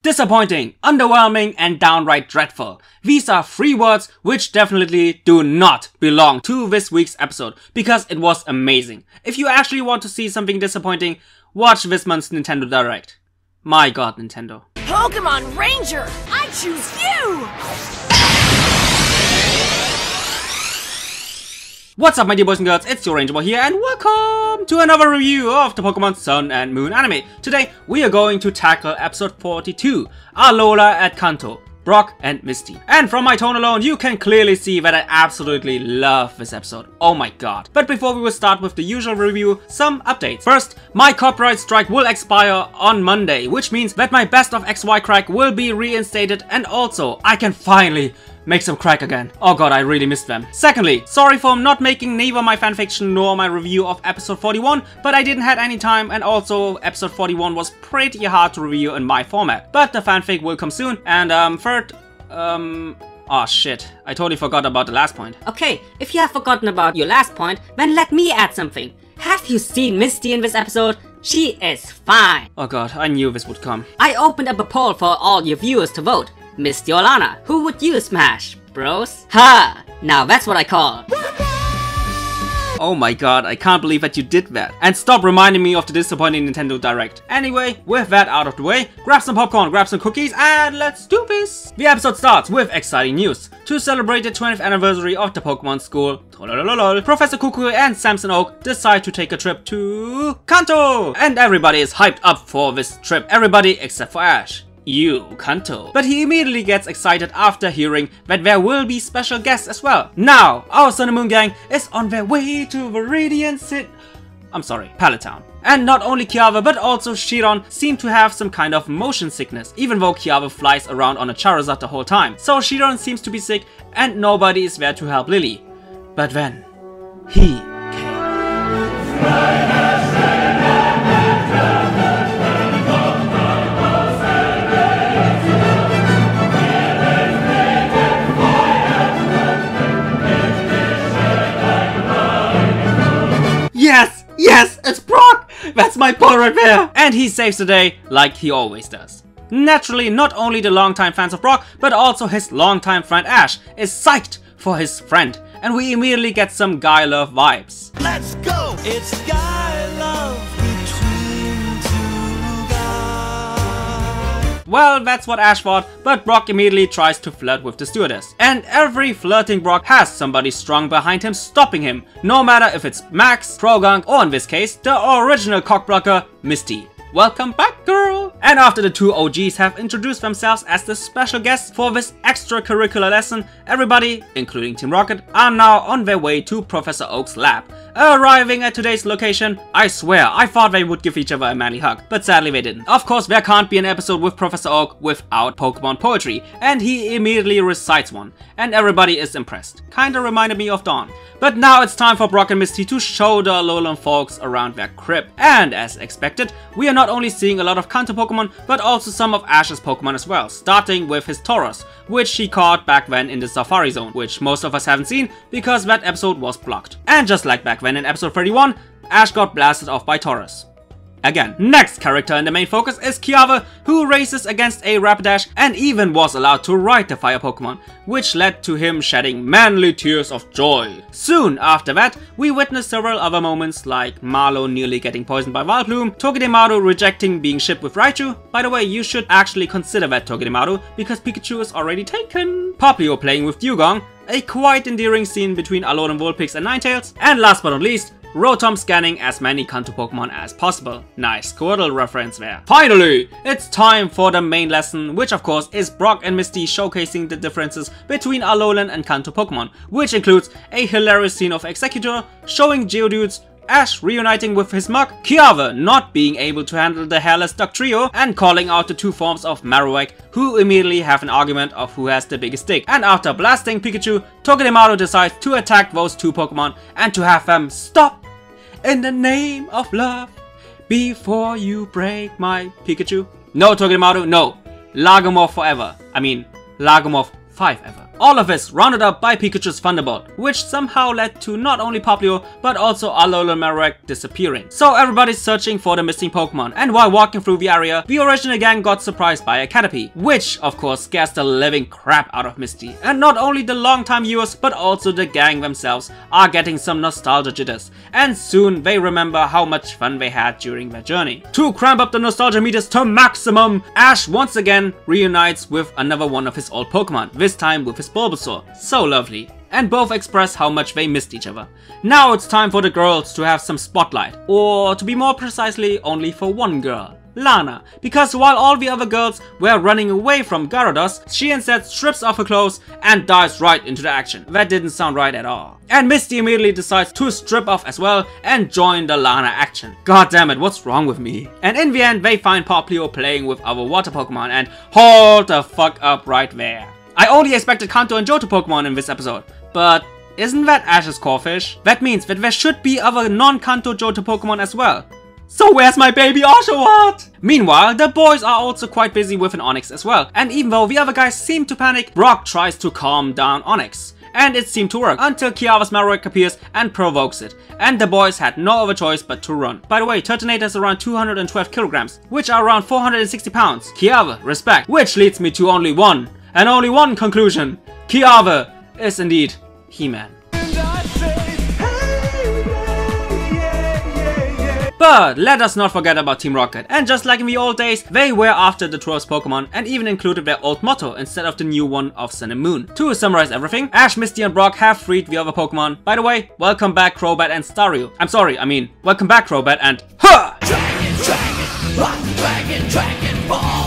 Disappointing, underwhelming, and downright dreadful. These are 3 words which definitely do not belong to this week's episode, because it was amazing. If you actually want to see something disappointing, watch this month's Nintendo Direct. My god, Nintendo. Pokemon Ranger, I choose you! What's up my dear boys and girls, it's your Ranger Boy here and welcome to another review of the Pokemon Sun and Moon anime. Today we are going to tackle episode 42, Alola at Kanto, Brock and Misty. And from my tone alone you can clearly see that I absolutely love this episode. Oh my god. But before we will start with the usual review, some updates. First, my copyright strike will expire on Monday, which means that my Best of XY crack will be reinstated and also I can finally make some crack again. Oh god, I really missed them. Secondly, sorry for not making neither my fanfiction nor my review of episode 41, but I didn't have any time and also episode 41 was pretty hard to review in my format. But the fanfic will come soon. And third, oh shit, I totally forgot about the last point. Okay, if you have forgotten about your last point, then let me add something. Have you seen Misty in this episode? She is fine. Oh god, I knew this would come. I opened up a poll for all your viewers to vote. Misty or Lana, who would you smash, bros? Ha! Now that's what I call. Oh my god, I can't believe that you did that. And stop reminding me of the disappointing Nintendo Direct. Anyway, with that out of the way, grab some popcorn, grab some cookies, and let's do this! The episode starts with exciting news. To celebrate the 20th anniversary of the Pokemon School, Professor Kukui and Samson Oak decide to take a trip to Kanto! And everybody is hyped up for this trip. Everybody except for Ash. You, Kanto. But he immediately gets excited after hearing that there will be special guests as well. Now, our Sun and Moon gang is on their way to Viridian Pallet Town. And not only Kiava but also Chiron seem to have some kind of motion sickness, even though Kiava flies around on a Charizard the whole time. So Chiron seems to be sick and nobody is there to help Lily. But then, he came. Yes! Yes! It's Brock! That's my boy right there! And he saves the day like he always does. Naturally, not only the longtime fans of Brock, but also his longtime friend Ash is psyched for his friend. And we immediately get some guy love vibes. Let's go! It's guy love between two guys. Well, that's what Ash thought, but Brock immediately tries to flirt with the stewardess. And every flirting Brock has somebody strong behind him stopping him, no matter if it's Max, Progunk, or in this case, the original cockblocker, Misty. Welcome back, girl! And after the two OGs have introduced themselves as the special guests for this extracurricular lesson, everybody, including Team Rocket, are now on their way to Professor Oak's lab. Arriving at today's location, I swear, I thought they would give each other a manly hug, but sadly they didn't. Of course, there can't be an episode with Professor Oak without Pokemon poetry, and he immediately recites one, and everybody is impressed. Kinda reminded me of Dawn. But now it's time for Brock and Misty to show the Alolan folks around their crib. And as expected, we are not only seeing a lot of Kanto Pokemon, but also some of Ash's Pokemon as well, starting with his Tauros, which he caught back then in the Safari Zone, which most of us haven't seen because that episode was blocked. And just like back then in episode 31, Ash got blasted off by Tauros. Again. Next character in the main focus is Kiava, who races against a Rapidash and even was allowed to ride the fire Pokemon, which led to him shedding manly tears of joy. Soon after that, we witnessed several other moments like Marlow nearly getting poisoned by Vileplume, Togedemaru rejecting being shipped with Raichu. By the way, you should actually consider that Togedemaru because Pikachu is already taken. Poplio playing with Dugong, a quite endearing scene between Alolan Vulpix and Ninetales, and last but not least, Rotom scanning as many Kanto Pokemon as possible. Nice Squirtle reference there. Finally, it's time for the main lesson, which of course is Brock and Misty showcasing the differences between Alolan and Kanto Pokemon, which includes a hilarious scene of Executor showing Geodudes, Ash reuniting with his mug, Kiava not being able to handle the hairless Duck Trio, and calling out the two forms of Marowak, who immediately have an argument of who has the biggest dick. And after blasting Pikachu, Togedemaru decides to attack those two Pokemon and to have them stop in the name of love before you break my Pikachu. No, Togedemaru, no. Lagomorph forever. I mean, Lagomorph 5 ever. All of this rounded up by Pikachu's Thunderbolt, which somehow led to not only Popplio but also Alola Marowak disappearing. So everybody's searching for the missing Pokemon, and while walking through the area, the original gang got surprised by a Caterpie, which of course scares the living crap out of Misty. And not only the longtime viewers but also the gang themselves are getting some nostalgia jitters, and soon they remember how much fun they had during their journey. To cramp up the nostalgia meters to maximum, Ash once again reunites with another one of his old Pokemon, this time with his Bulbasaur. So lovely. And both express how much they missed each other. Now it's time for the girls to have some spotlight, or to be more precisely, only for one girl, Lana, because while all the other girls were running away from Gyarados, she instead strips off her clothes and dives right into the action. That didn't sound right at all. And Misty immediately decides to strip off as well and join the Lana action. God damn it, what's wrong with me? And in the end, they find Popplio playing with other water Pokemon, and hold the fuck up right there. I only expected Kanto and Johto Pokemon in this episode, but isn't that Ash's Corphish? That means that there should be other non-Kanto Johto Pokemon as well. So where's my baby Oshawott? Meanwhile, the boys are also quite busy with an Onyx as well, and even though the other guys seem to panic, Brock tries to calm down Onyx. And it seemed to work until Kiava's Marowak appears and provokes it, and the boys had no other choice but to run. By the way, Turtonator is around 212 kilograms, which are around 460 pounds. Kiava, respect. Which leads me to only one, and only one conclusion. Kiava is indeed He-Man. But let us not forget about Team Rocket, and just like in the old days, they were after the truest Pokemon and even included their old motto instead of the new one of Sun and Moon. To summarize everything, Ash, Misty and Brock have freed the other Pokemon. By the way, welcome back Crobat and Staryu. Welcome back Crobat and HA! Dragon, Ball,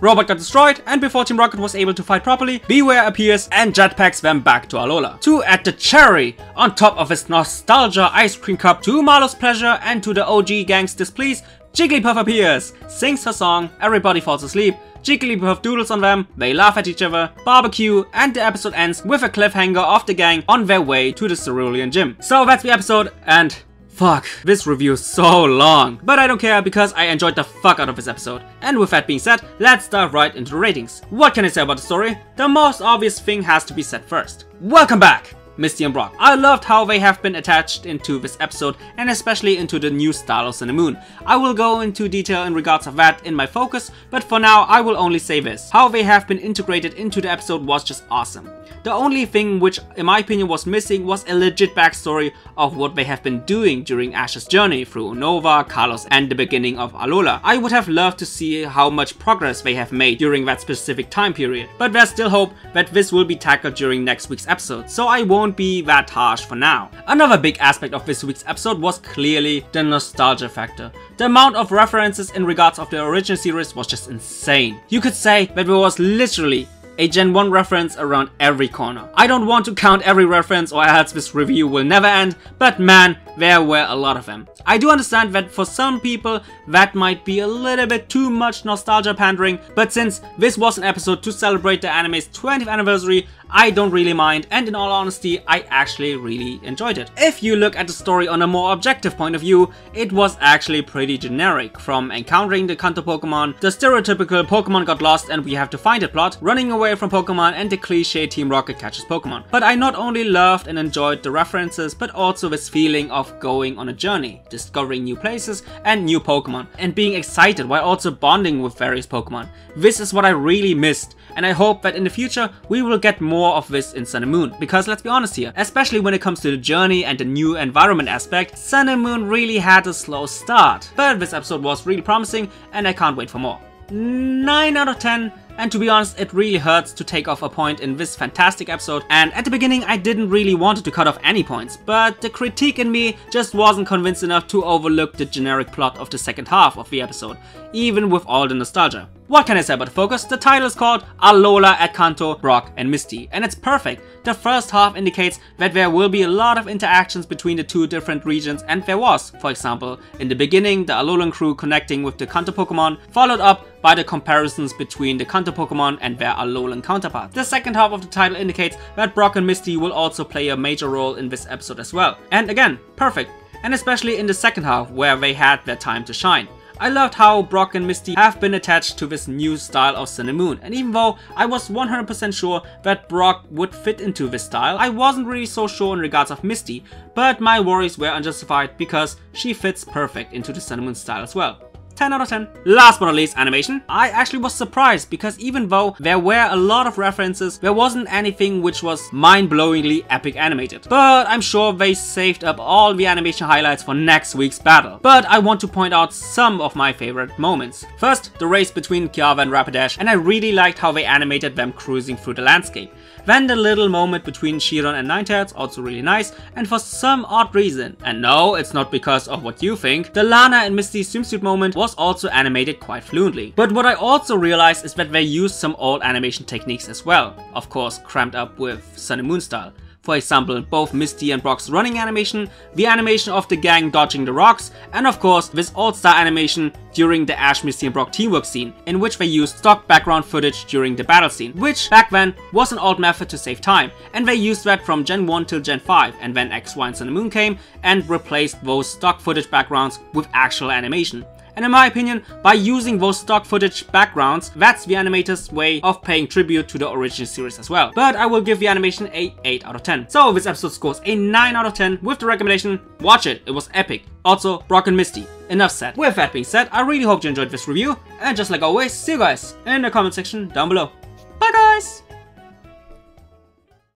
Robot got destroyed, and before Team Rocket was able to fight properly, Beware appears and jetpacks them back to Alola. To add the cherry on top of his nostalgia ice cream cup, to Marlo's pleasure and to the OG gang's displease, Jigglypuff appears, sings her song, everybody falls asleep, Jigglypuff doodles on them, they laugh at each other, barbecue, and the episode ends with a cliffhanger of the gang on their way to the Cerulean Gym. So that's the episode, and fuck, this review is so long. But I don't care because I enjoyed the fuck out of this episode. And with that being said, let's dive right into the ratings. What can I say about the story? The most obvious thing has to be said first. Welcome back, Misty and Brock. I loved how they have been attached into this episode and especially into the new style of Sun and Moon. I will go into detail in regards of that in my focus, but for now I will only say this. How they have been integrated into the episode was just awesome. The only thing which in my opinion was missing was a legit backstory of what they have been doing during Ash's journey through Nova, Kalos and the beginning of Alola. I would have loved to see how much progress they have made during that specific time period, but there's still hope that this will be tackled during next week's episode, so I won't be that harsh for now. Another big aspect of this week's episode was clearly the nostalgia factor. The amount of references in regards of the original series was just insane. You could say that there was literally a Gen 1 reference around every corner. I don't want to count every reference or else this review will never end, but man, there were a lot of them. I do understand that for some people that might be a little bit too much nostalgia pandering, but since this was an episode to celebrate the anime's 20th anniversary, I don't really mind, and in all honesty, I actually really enjoyed it. If you look at the story on a more objective point of view, it was actually pretty generic, from encountering the Kanto Pokemon, the stereotypical Pokemon got lost and we have to find it plot, running away from Pokemon and the cliche Team Rocket catches Pokemon. But I not only loved and enjoyed the references, but also this feeling of going on a journey, discovering new places and new Pokemon, and being excited while also bonding with various Pokemon. This is what I really missed, and I hope that in the future we will get more of this in Sun and Moon, because let's be honest here, especially when it comes to the journey and the new environment aspect, Sun and Moon really had a slow start. But this episode was really promising and I can't wait for more. 9 out of 10. And to be honest, it really hurts to take off a point in this fantastic episode, and at the beginning I didn't really want to cut off any points, but the critique in me just wasn't convinced enough to overlook the generic plot of the second half of the episode, even with all the nostalgia. What can I say about the focus? The title is called Alola at Kanto, Brock and Misty, and it's perfect. The first half indicates that there will be a lot of interactions between the two different regions, and there was, for example, in the beginning the Alolan crew connecting with the Kanto Pokemon, followed up by the comparisons between the Kanto Pokemon and their Alolan counterparts. The second half of the title indicates that Brock and Misty will also play a major role in this episode as well. And again, perfect. And especially in the second half where they had their time to shine. I loved how Brock and Misty have been attached to this new style of Sun and Moon, and even though I was 100% sure that Brock would fit into this style, I wasn't really so sure in regards of Misty, but my worries were unjustified because she fits perfect into the Sun and Moon style as well. 10 out of 10. Last but not least, animation. I actually was surprised because even though there were a lot of references, there wasn't anything which was mind-blowingly epic animated. But I'm sure they saved up all the animation highlights for next week's battle. But I want to point out some of my favorite moments. First, the race between Kiava and Rapidash, and I really liked how they animated them cruising through the landscape. Then the little moment between Chiron and Ninetales, also really nice, and for some odd reason, and no, it's not because of what you think, the Lana and Misty swimsuit moment was also animated quite fluently. But what I also realized is that they used some old animation techniques as well, of course cramped up with Sun and Moon style. For example, both Misty and Brock's running animation, the animation of the gang dodging the rocks, and of course this all-star animation during the Ash, Misty and Brock teamwork scene, in which they used stock background footage during the battle scene, which back then was an old method to save time, and they used that from Gen 1 till Gen 5, and then X, Y and Sun and Moon came and replaced those stock footage backgrounds with actual animation. And in my opinion, by using those stock footage backgrounds, that's the animator's way of paying tribute to the original series as well. But I will give the animation a 8 out of 10. So this episode scores a 9 out of 10 with the recommendation, watch it, it was epic. Also, Brock and Misty. Enough said. With that being said, I really hope you enjoyed this review, and just like always, see you guys in the comment section down below. Bye guys!